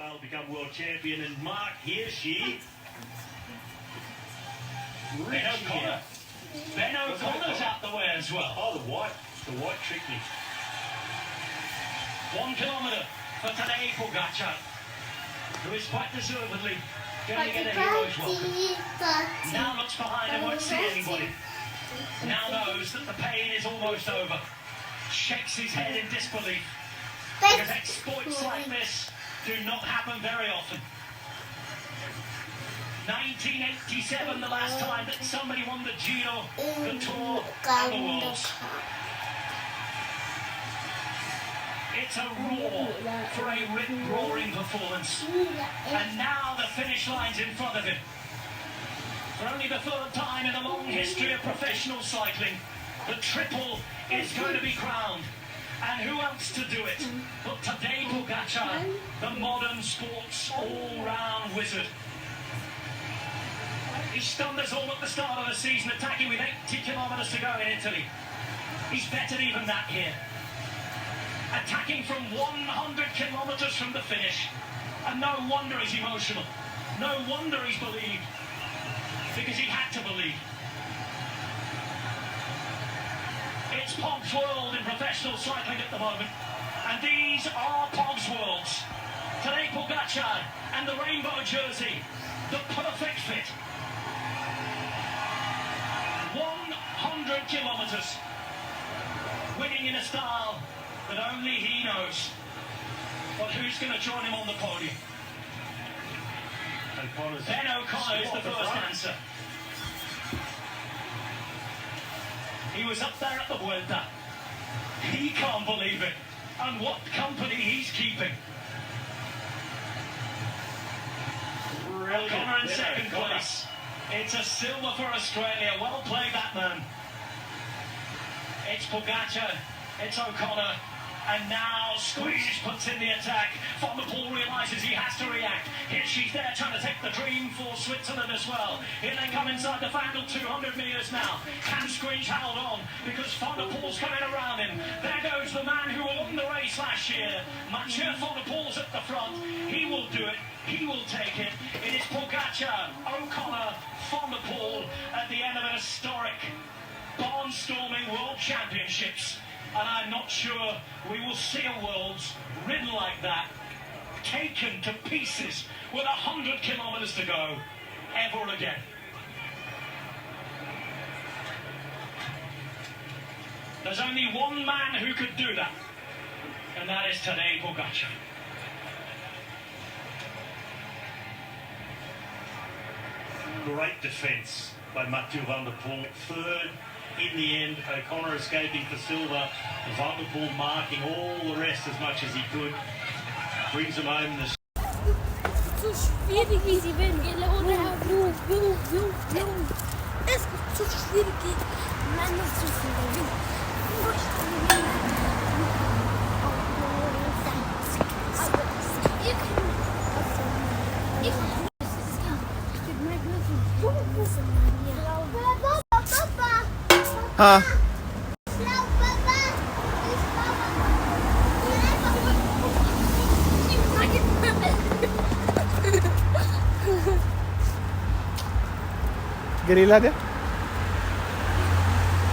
well become world champion, and Mark, here she... Ben O'Connor. Ben O'Connor's out the way as well. Oh, the white tricked me. 1 kilometre for Tadej Pogacar, who is quite deservedly going to get a hero's welcome. Now looks behind and won't see anybody. Now knows that the pain is almost over. Shakes his head in disbelief. Because exploits like this do not happen very often. 1987, the last time that somebody won the Giro, the Tour, and the Worlds. It's a roar for a rip-roaring performance. And now the finish line's in front of him. For only the third time in a long history of professional cycling, the triple is going to be crowned. And who else to do it but Tadej Pogacar, the modern sports all-round wizard. He stunned us all at the start of the season, attacking with 80 kilometres to go in Italy. He's bettered even that here. Attacking from 100 kilometres from the finish. And no wonder he's emotional. No wonder he's believed. Because he had to believe. It's Pog's world in professional cycling at the moment. And these are Pog's worlds. Tadej Pogacar and the rainbow jersey. The perfect fit. 100 kilometres. Winning in a style that only he knows. But who's going to join him on the podium? Ben O'Connor is the first answer. He was up there at the Vuelta. He can't believe it. And what company he's keeping. O'Connor in second place. It's a silver for Australia. Well played, that man. It's Pogacar. It's O'Connor. And now Squeeze puts in the attack. Van der Poel realises he has to react. Here she's there trying to take the dream for Switzerland as well. Here they come inside the final 200 metres now. Can Squeeze hold on? Because Van der Poel's coming around him. There goes the man who won the race last year. Mathieu Van der Poel's at the front. He will do it. He will take it. It is Pogacar, O'Connor, Van der Poel at the end of an historic barnstorming World Championships. And I'm not sure we will see a Worlds ridden like that, taken to pieces with 100 kilometres to go, ever again. There's only one man who could do that, and that is Tadej Pogacar. Great defence by Mathieu Van der Poel. Third in the end, O'Connor escaping for silver. Van der Poel marking all the rest as much as he could. Brings him home the... So schwierig, wie sie will. Es ist so schwierig. Nein, das ist so schwierig. Ha. Gerila dia?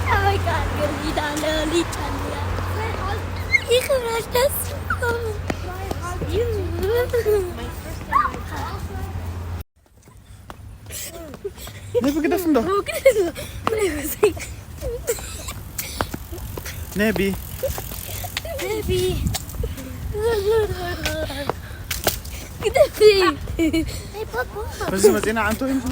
Oh my god, gerila Italia. Ich will das. Ne begidasin do? Nebi. بس ما زينا عن توين